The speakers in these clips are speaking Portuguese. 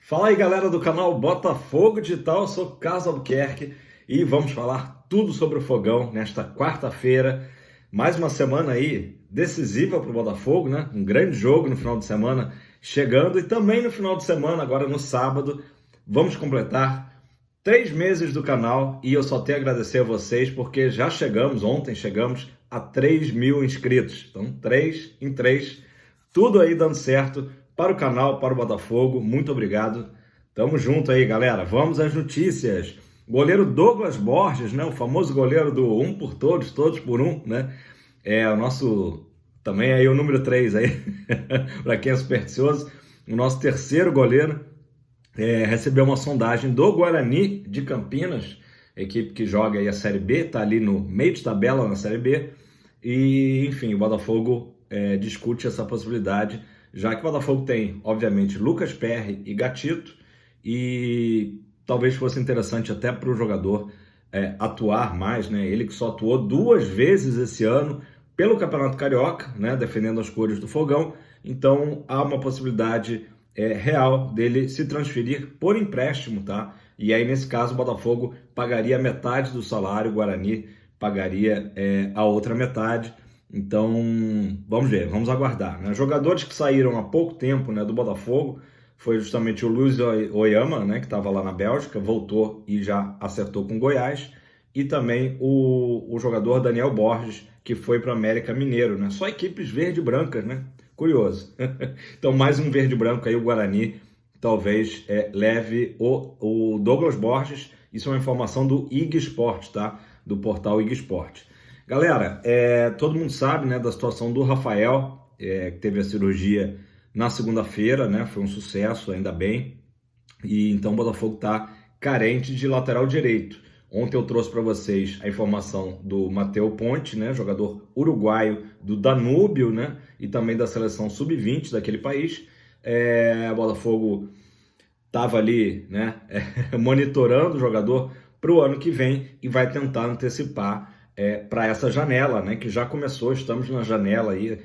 Fala aí, galera do canal Botafogo Digital, eu sou Carlos Albuquerque e vamos falar tudo sobre o Fogão nesta quarta-feira. Mais uma semana aí decisiva para o Botafogo, né? Um grande jogo no final de semana chegando e também no final de semana, agora no sábado, vamos completar 3 meses do canal e eu só tenho a agradecer a vocês porque já chegamos, ontem chegamos a 3.000 inscritos. Então, 3 em 3, tudo aí dando certo para o canal, para o Botafogo. Muito obrigado. Tamo junto aí, galera. Vamos às notícias. Goleiro Douglas Borges, né? O famoso goleiro do um por todos, todos por um, né? É o nosso, também aí o número 3 aí, para quem é supersticioso, o nosso terceiro goleiro recebeu uma sondagem do Guarani de Campinas, equipe que joga aí a Série B, tá ali no meio de tabela na Série B, e enfim, o Botafogo discute essa possibilidade, já que o Botafogo tem, obviamente, Lucas Perry e Gatito, e talvez fosse interessante até para o jogador atuar mais, né? Ele que só atuou 2 vezes esse ano pelo Campeonato Carioca, né? Defendendo as cores do Fogão, então há uma possibilidade real dele se transferir por empréstimo, tá? E aí, nesse caso, o Botafogo pagaria metade do salário, o Guarani pagaria a outra metade. Então, vamos ver, vamos aguardar, né? Jogadores que saíram há pouco tempo, né, do Botafogo foi justamente o Luiz Oyama, né, que estava lá na Bélgica, voltou e já acertou com Goiás, e também o jogador Daniel Borges, que foi para o América Mineiro, né? Só equipes verde e brancas, né? Curioso. Então, mais um verde e branco aí, o Guarani talvez leve o Douglas Borges. Isso é uma informação do IG Sport, tá? Do portal IG Sport. Galera, todo mundo sabe, né, da situação do Rafael, que teve a cirurgia na segunda-feira, né? Foi um sucesso, ainda bem. E então o Botafogo está carente de lateral direito. Ontem eu trouxe para vocês a informação do Matheus Ponte, né, jogador uruguaio do Danúbio, né, e também da seleção sub-20 daquele país. O Botafogo estava ali, né, monitorando o jogador para o ano que vem e vai tentar antecipar para essa janela, né, que já começou. Estamos na janela aí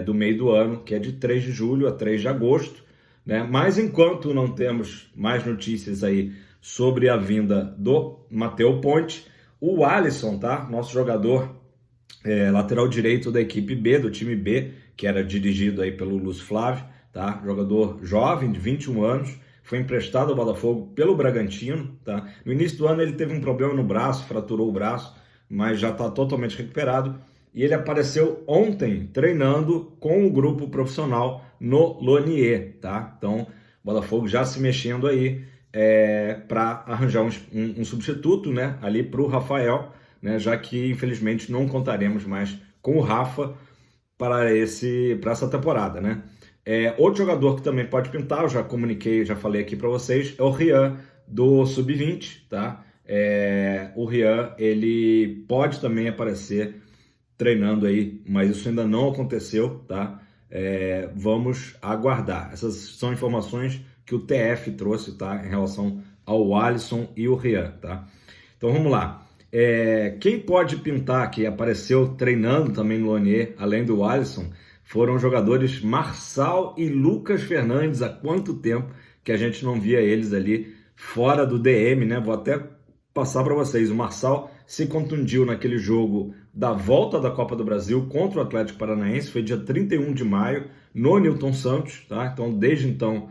do meio do ano, que é de 3 de julho a 3 de agosto, né? Mas enquanto não temos mais notícias aí sobre a vinda do Matheus Ponte, o Alisson, tá? Nosso jogador lateral direito da equipe B, do time B, que era dirigido aí pelo Lúcio Flávio, tá? Jogador jovem, de 21 anos, foi emprestado ao Botafogo pelo Bragantino, tá? No início do ano ele teve um problema no braço, fraturou o braço, mas já está totalmente recuperado. E ele apareceu ontem treinando com o grupo profissional no Lonier, tá? Então, o Botafogo já se mexendo aí para arranjar um substituto, né, ali para o Rafael, né, já que infelizmente não contaremos mais com o Rafa para essa temporada, né? Outro jogador que também pode pintar, eu já comuniquei, já falei aqui para vocês, é o Rian do Sub-20, tá? O Rian, ele pode também aparecer treinando aí, mas isso ainda não aconteceu, tá? Vamos aguardar. Essas são informações que o TF trouxe, tá? Em relação ao Alisson e o Rian, tá? Então vamos lá. Quem pode pintar, que apareceu treinando também no Lonier, além do Alisson, foram os jogadores Marçal e Lucas Fernandes. Há quanto tempo que a gente não via eles ali fora do DM, né? Vou até passar para vocês. O Marçal se contundiu naquele jogo da volta da Copa do Brasil contra o Atlético Paranaense, foi dia 31 de maio, no Newton Santos, tá? Então, desde então,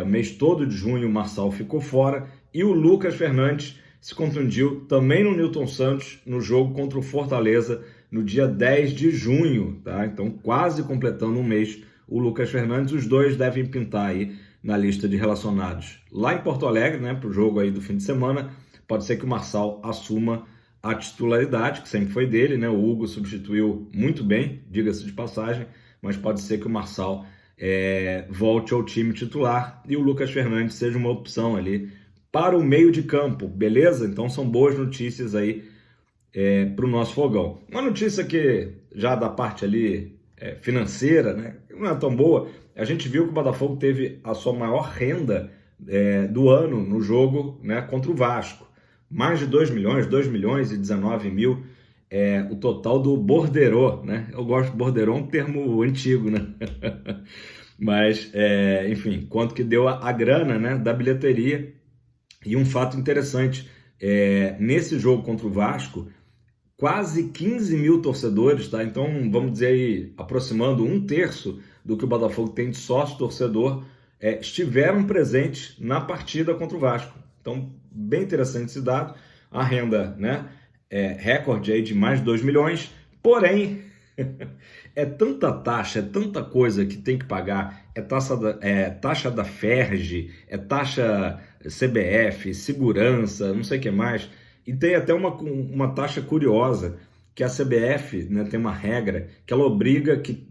o mês todo de junho, o Marçal ficou fora, e o Lucas Fernandes se contundiu também no Newton Santos, no jogo contra o Fortaleza, no dia 10 de junho, tá? Então, quase completando um mês, o Lucas Fernandes. Os dois devem pintar aí na lista de relacionados lá em Porto Alegre, né, para o jogo aí do fim de semana. Pode ser que o Marçal assuma a titularidade, que sempre foi dele, né? O Hugo substituiu muito bem, diga-se de passagem, mas pode ser que o Marçal volte ao time titular e o Lucas Fernandes seja uma opção ali para o meio de campo, beleza? Então são boas notícias aí para o nosso Fogão. Uma notícia que já da parte ali financeira, né, não é tão boa. A gente viu que o Botafogo teve a sua maior renda do ano no jogo, né, contra o Vasco. Mais de 2 milhões e 19 mil, o total do borderô, né? Eu gosto de borderô, um termo antigo, né? Mas, enfim, quanto que deu a grana, né, da bilheteria. E um fato interessante, nesse jogo contra o Vasco, quase 15 mil torcedores, tá? Então, vamos dizer aí, aproximando um terço do que o Botafogo tem de sócio-torcedor, estiveram presentes na partida contra o Vasco. Então, bem interessante esse dado. A renda, né, recorde aí de mais de 2 milhões, porém, é tanta taxa, é tanta coisa que tem que pagar, taxa da Ferj, taxa CBF, segurança, não sei o que mais, e tem até uma taxa curiosa, que a CBF, né, tem uma regra que ela obriga que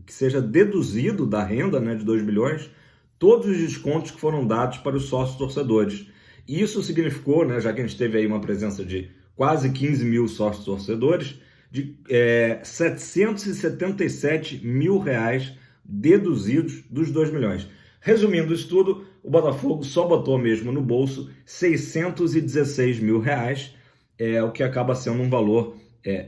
seja deduzido da renda, né, de 2 milhões, todos os descontos que foram dados para os sócios torcedores. E isso significou, né, já que a gente teve aí uma presença de quase 15 mil sócios torcedores, de 777 mil reais deduzidos dos 2 milhões. Resumindo isso tudo, o Botafogo só botou mesmo no bolso 616 mil reais, o que acaba sendo um valor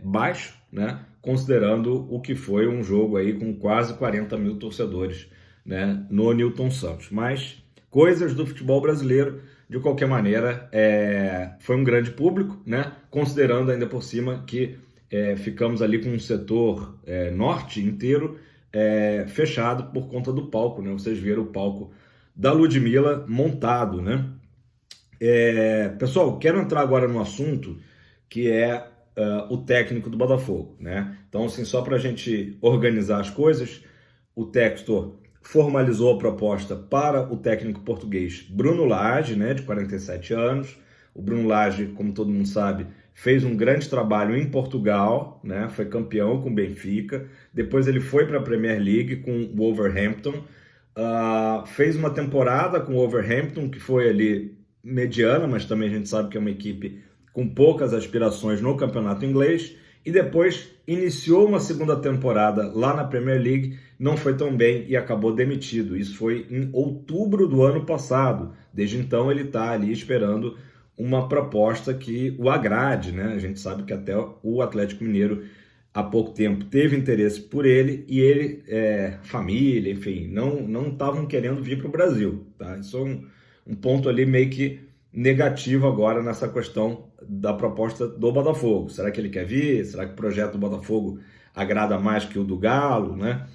baixo, né, considerando o que foi um jogo aí com quase 40 mil torcedores, né, no Newton Santos. Mas coisas do futebol brasileiro, de qualquer maneira, foi um grande público, né, considerando ainda por cima que ficamos ali com um setor norte inteiro fechado por conta do palco, né? Vocês viram o palco da Ludmilla montado, né? Pessoal, quero entrar agora no assunto que é o técnico do Botafogo, né? Então, assim, só para a gente organizar as coisas, o Textor formalizou a proposta para o técnico português Bruno Lage, né, de 47 anos. O Bruno Lage, como todo mundo sabe, fez um grande trabalho em Portugal, né? Foi campeão com o Benfica. Depois ele foi para a Premier League com o Wolverhampton. Fez uma temporada com o Wolverhampton, que foi ali mediana, mas também a gente sabe que é uma equipe com poucas aspirações no campeonato inglês. E depois iniciou uma segunda temporada lá na Premier League, não foi tão bem e acabou demitido. Isso foi em outubro do ano passado. Desde então ele está ali esperando uma proposta que o agrade, né? A gente sabe que até o Atlético Mineiro há pouco tempo teve interesse por ele e ele, família, enfim, não estavam querendo vir para o Brasil, tá? Isso é um ponto ali meio que negativo agora nessa questão da proposta do Botafogo. Será que ele quer vir? Será que o projeto do Botafogo agrada mais que o do Galo, né?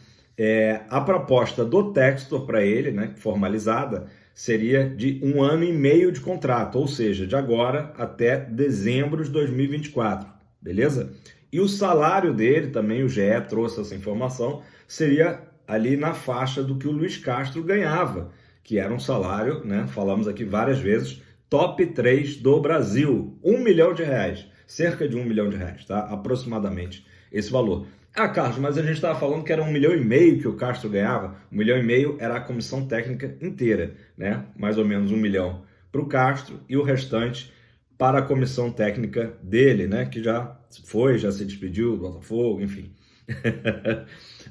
A proposta do Textor para ele, né, formalizada, seria de 1 ano e meio de contrato, ou seja, de agora até dezembro de 2024, beleza? E o salário dele, também o GE trouxe essa informação, seria ali na faixa do que o Luiz Castro ganhava, que era um salário, né, falamos aqui várias vezes, top 3 do Brasil, 1 milhão de reais, cerca de 1 milhão de reais, tá? Aproximadamente esse valor. Carlos, mas a gente estava falando que era 1,5 milhão que o Castro ganhava. 1,5 milhão era a comissão técnica inteira, né? Mais ou menos 1 milhão para o Castro e o restante para a comissão técnica dele, né? Que já se despediu do Botafogo, enfim.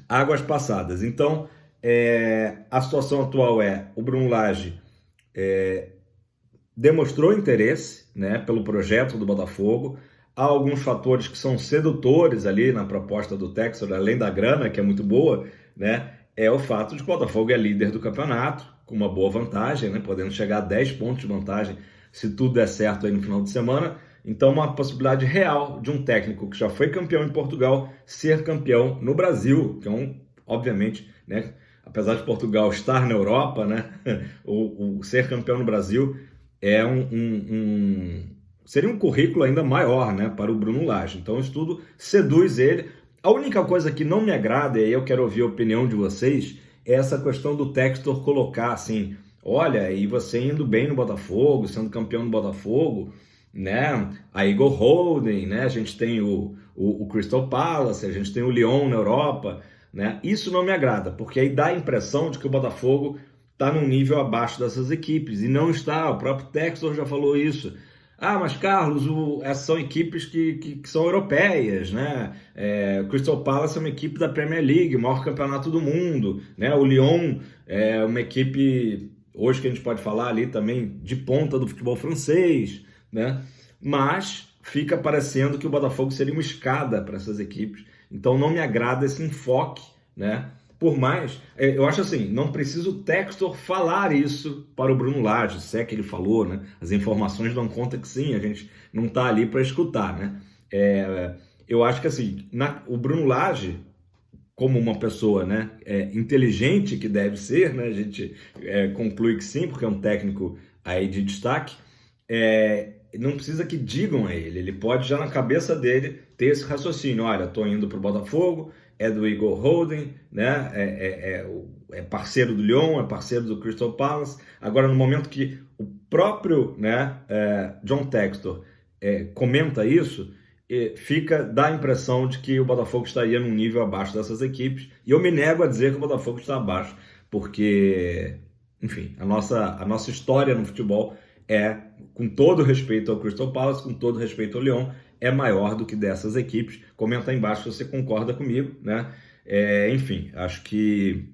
Águas passadas. Então, a situação atual o Bruno Lage demonstrou interesse, né, pelo projeto do Botafogo. Há alguns fatores que são sedutores ali na proposta do Textor, além da grana, que é muito boa, né? É o fato de que o Botafogo é líder do campeonato, com uma boa vantagem, né? Podendo chegar a 10 pontos de vantagem se tudo der certo aí no final de semana. Então, uma possibilidade real de um técnico que já foi campeão em Portugal ser campeão no Brasil, que é obviamente, né? Apesar de Portugal estar na Europa, né? o ser campeão no Brasil é seria um currículo ainda maior, né, para o Bruno Lage. Então isso tudo seduz ele. A única coisa que não me agrada, e aí eu quero ouvir a opinião de vocês, é essa questão do Textor colocar assim, olha, e você indo bem no Botafogo, sendo campeão no Botafogo, né, a Igor Holden, né, a gente tem o Crystal Palace, a gente tem o Lyon na Europa, né, isso não me agrada, porque aí dá a impressão de que o Botafogo está num nível abaixo dessas equipes, e não está, o próprio Textor já falou isso. Mas Carlos, essas são equipes que são europeias, né? O Crystal Palace é uma equipe da Premier League, o maior campeonato do mundo, né? O Lyon é uma equipe, hoje que a gente pode falar ali também, de ponta do futebol francês, né? Mas fica parecendo que o Botafogo seria uma escada para essas equipes, então não me agrada esse enfoque, né? Por mais, eu acho assim, não precisa o Textor falar isso para o Bruno Lage, se é que ele falou, né? As informações dão conta que sim, a gente não está ali para escutar, né? Eu acho que assim, o Bruno Lage, como uma pessoa, né, inteligente que deve ser, né? A gente conclui que sim, porque é um técnico aí de destaque. Não precisa que digam a ele pode já na cabeça dele ter esse raciocínio, olha, estou indo para o Botafogo, é do Igor Holding, né? É parceiro do Lyon, é parceiro do Crystal Palace. Agora, no momento que o próprio, né, John Textor comenta isso, dá a impressão de que o Botafogo estaria num nível abaixo dessas equipes, e eu me nego a dizer que o Botafogo está abaixo, porque, enfim, a nossa história no futebol com todo respeito ao Crystal Palace, com todo respeito ao Lyon, é maior do que dessas equipes. Comenta aí embaixo se você concorda comigo, né? Enfim, acho que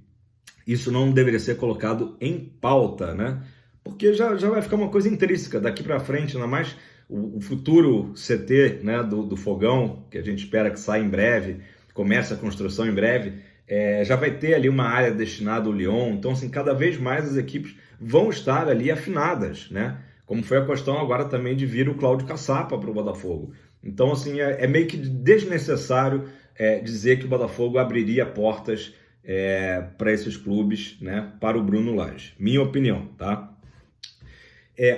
isso não deveria ser colocado em pauta, né? Porque já vai ficar uma coisa intrínseca daqui para frente, ainda mais o futuro CT, né, do Fogão, que a gente espera que saia em breve, comece a construção em breve, já vai ter ali uma área destinada ao Lyon. Então, assim, cada vez mais as equipes vão estar ali afinadas, né? Como foi a questão agora também de vir o Cláudio Caçapa para o Botafogo. Então, assim, é meio que desnecessário dizer que o Botafogo abriria portas para esses clubes, né, para o Bruno Lage. Minha opinião, tá?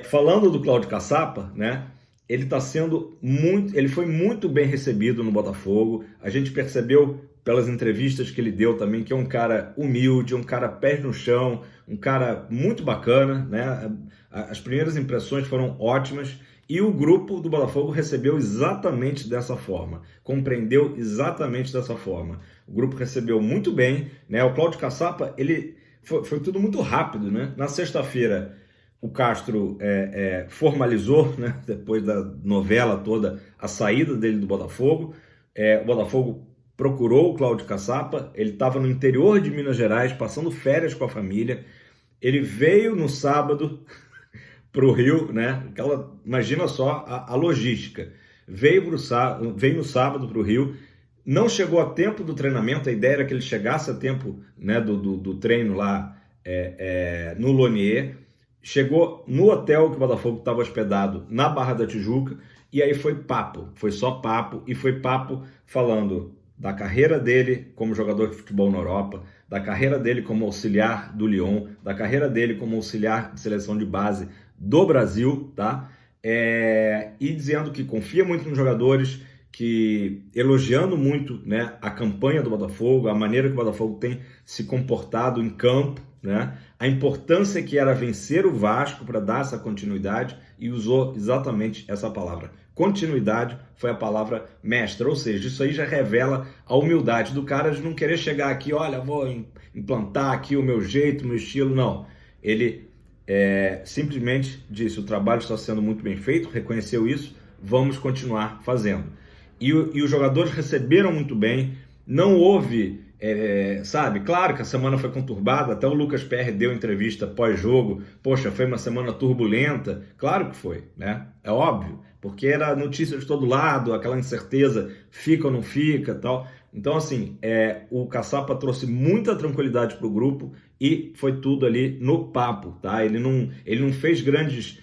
Falando do Cláudio Caçapa, né, ele foi muito bem recebido no Botafogo. A gente percebeu pelas entrevistas que ele deu também que é um cara humilde, um cara pés no chão, um cara muito bacana, né? As primeiras impressões foram ótimas e o grupo do Botafogo recebeu exatamente dessa forma, compreendeu exatamente dessa forma. O grupo recebeu muito bem, né? O Cláudio Caçapa, foi tudo muito rápido, né? Na sexta-feira, o Castro formalizou, né, depois da novela toda, a saída dele do Botafogo. O Botafogo procurou o Cláudio Caçapa, ele estava no interior de Minas Gerais, passando férias com a família. Ele veio no sábado para o Rio, né? Imagina só a logística. Veio no sábado para o Rio, não chegou a tempo do treinamento, a ideia era que ele chegasse a tempo, né, do treino lá no Lonier. Chegou no hotel que o Botafogo estava hospedado, na Barra da Tijuca, e aí foi só papo, e foi papo falando da carreira dele como jogador de futebol na Europa, da carreira dele como auxiliar do Lyon, da carreira dele como auxiliar de seleção de base do Brasil, tá? E dizendo que confia muito nos jogadores, elogiando muito, né, a campanha do Botafogo, a maneira que o Botafogo tem se comportado em campo, né? A importância que era vencer o Vasco para dar essa continuidade, e usou exatamente essa palavra. Continuidade foi a palavra mestra, ou seja, isso aí já revela a humildade do cara de não querer chegar aqui, olha, vou implantar aqui o meu jeito, o meu estilo, não. Ele simplesmente disse, o trabalho está sendo muito bem feito, reconheceu isso, vamos continuar fazendo. E os jogadores receberam muito bem, não houve... sabe, claro que a semana foi conturbada, até o Lucas Perry deu entrevista pós-jogo, poxa, foi uma semana turbulenta, claro que foi, né? É óbvio, porque era notícia de todo lado, aquela incerteza, fica ou não fica, tal. Então, assim, o Caçapa trouxe muita tranquilidade para o grupo e foi tudo ali no papo, tá? Ele não fez grandes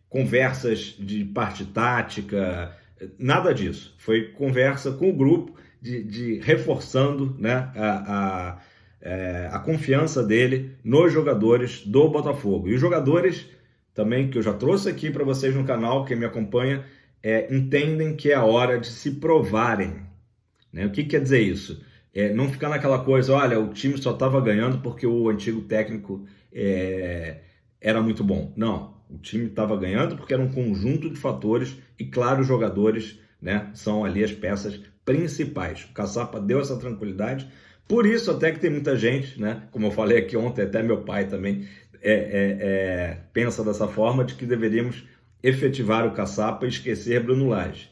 conversas de parte tática, nada disso. Foi conversa com o grupo, de reforçando, né, a confiança dele nos jogadores do Botafogo. E os jogadores também, que eu já trouxe aqui para vocês no canal, quem me acompanha, entendem que é a hora de se provarem, né? O que quer dizer isso? Não ficar naquela coisa, olha, o time só estava ganhando porque o antigo técnico era muito bom. Não, o time estava ganhando porque era um conjunto de fatores e, claro, os jogadores, né, são ali as peças principais. O Caçapa deu essa tranquilidade, por isso até que tem muita gente, né, como eu falei aqui ontem, até meu pai também pensa dessa forma, de que deveríamos efetivar o Caçapa e esquecer Bruno Lage.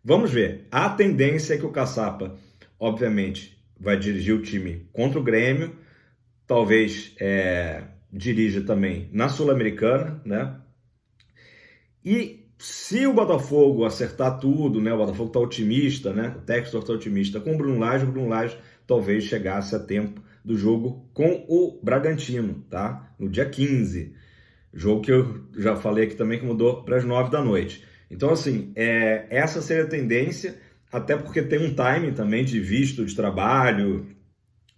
Vamos ver, a tendência é que o Caçapa, obviamente, vai dirigir o time contra o Grêmio, talvez dirija também na Sul-Americana, né? E se o Botafogo acertar tudo, né? O Botafogo está otimista, né? O Textor está otimista com o Bruno Lage talvez chegasse a tempo do jogo com o Bragantino, tá? No dia 15. Jogo que eu já falei aqui também que mudou para as 9 da noite. Então, assim, essa seria a tendência, até porque tem um timing também de visto de trabalho,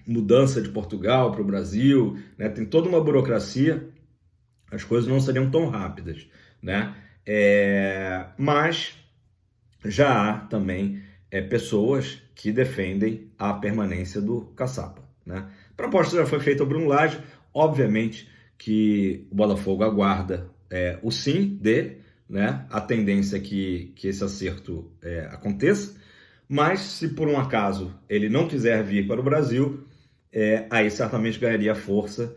mudança de Portugal para o Brasil, né? Tem toda uma burocracia, as coisas não seriam tão rápidas, né? Mas já há também pessoas que defendem a permanência do Caçapa, né? A proposta já foi feita ao Bruno Lage, obviamente que o Botafogo aguarda o sim dele, né? A tendência é que esse acerto aconteça, mas se por um acaso ele não quiser vir para o Brasil, aí certamente ganharia força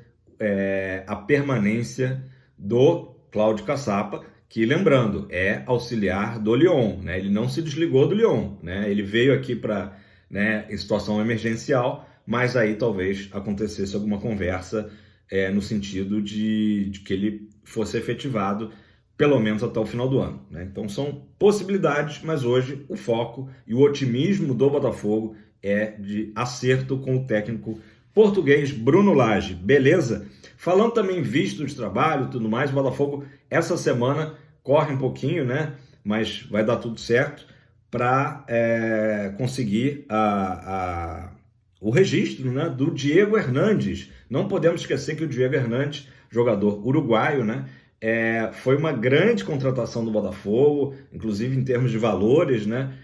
a permanência do Cláudio Caçapa, que, lembrando, é auxiliar do Lyon, né? Ele não se desligou do Lyon, né? Ele veio aqui para, né, em situação emergencial, mas aí talvez acontecesse alguma conversa no sentido de que ele fosse efetivado pelo menos até o final do ano, né? Então são possibilidades, mas hoje o foco e o otimismo do Botafogo é de acerto com o técnico português Bruno Lage, beleza? Falando também visto de trabalho e tudo mais, o Botafogo essa semana corre um pouquinho, né? Mas vai dar tudo certo para conseguir o registro, né, do Diego Hernandes. Não podemos esquecer que o Diego Hernandes, jogador uruguaio, né, foi uma grande contratação do Botafogo, inclusive em termos de valores, né?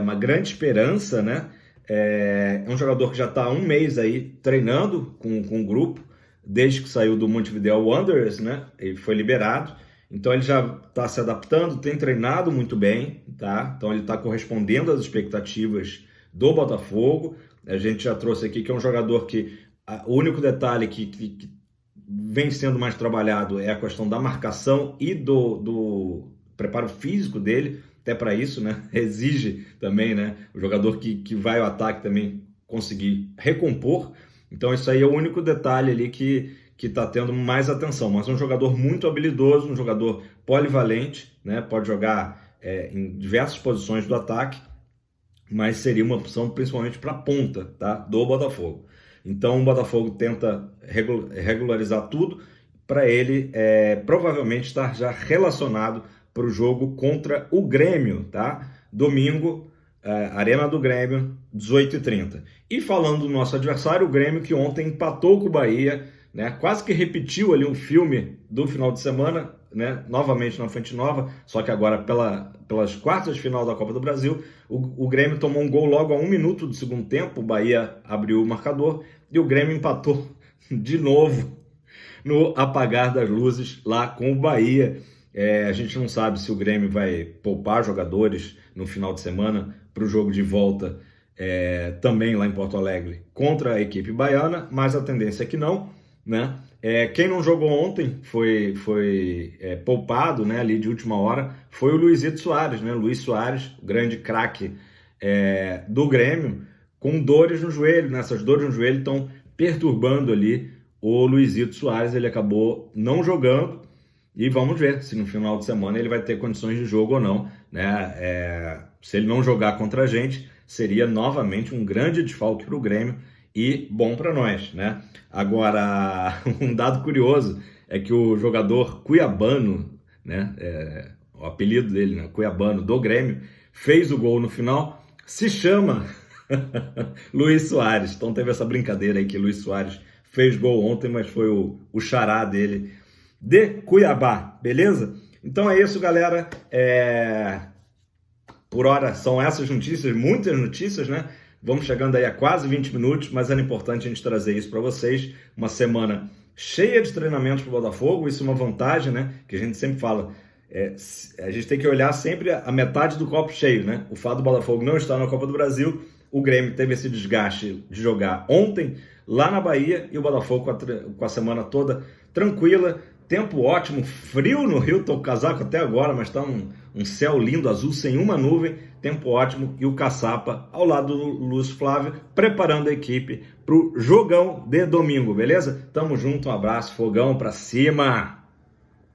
Uma grande esperança, né? É um jogador que já está há um mês aí treinando com o grupo, desde que saiu do Montevideo Wanderers, né? Ele foi liberado, então ele já está se adaptando, tem treinado muito bem, tá? Então ele está correspondendo às expectativas do Botafogo. A gente já trouxe aqui que é um jogador que o único detalhe que vem sendo mais trabalhado é a questão da marcação e do preparo físico dele, até para isso, né? Exige também, né, o jogador que vai ao ataque também conseguir recompor. Então isso aí é o único detalhe ali que está tendo mais atenção, mas um jogador muito habilidoso, um jogador polivalente, né? Pode jogar em diversas posições do ataque, mas seria uma opção principalmente para a ponta, tá, do Botafogo. Então o Botafogo tenta regularizar tudo para ele provavelmente estar já relacionado para o jogo contra o Grêmio, tá? Domingo, Arena do Grêmio, 18h30. E falando do nosso adversário, o Grêmio, que ontem empatou com o Bahia, né? Quase que repetiu ali um filme do final de semana, né? Novamente na Fonte Nova, só que agora pelas quartas de final da Copa do Brasil, o Grêmio tomou um gol logo a 1 minuto do segundo tempo, o Bahia abriu o marcador e o Grêmio empatou de novo no apagar das luzes lá com o Bahia. A gente não sabe se o Grêmio vai poupar jogadores no final de semana para o jogo de volta também lá em Porto Alegre contra a equipe baiana, mas a tendência é que não, né? Quem não jogou ontem foi poupado, né, ali de última hora, foi o Luizito Soares, né? Luiz Soares, o grande craque do Grêmio, com dores no joelho, né? Essas dores no joelho estão perturbando ali o Luizito Soares, ele acabou não jogando. E vamos ver se no final de semana ele vai ter condições de jogo ou não, né? Se ele não jogar contra a gente, seria novamente um grande desfalque para o Grêmio e bom para nós, né? Agora, um dado curioso é que o jogador cuiabano, né? O apelido dele, né? Cuiabano do Grêmio, fez o gol no final, se chama Luiz Soares. Então teve essa brincadeira aí que Luiz Soares fez gol ontem, mas foi o xará dele de Cuiabá, beleza? Então é isso, galera. Por hora são essas notícias, muitas notícias, né? Vamos chegando aí a quase 20 minutos, mas era importante a gente trazer isso para vocês. Uma semana cheia de treinamentos para o Botafogo, isso é uma vantagem, né? Que a gente sempre fala. A gente tem que olhar sempre a metade do copo cheio, né? O fato do Botafogo não estar na Copa do Brasil, o Grêmio teve esse desgaste de jogar ontem lá na Bahia e o Botafogo com a semana toda tranquila. Tempo ótimo, frio no Rio, tô com casaco até agora, mas tá um céu lindo, azul, sem uma nuvem, tempo ótimo, e o Caçapa ao lado do Luiz Flávio, preparando a equipe pro jogão de domingo, beleza? Tamo junto, um abraço, fogão pra cima!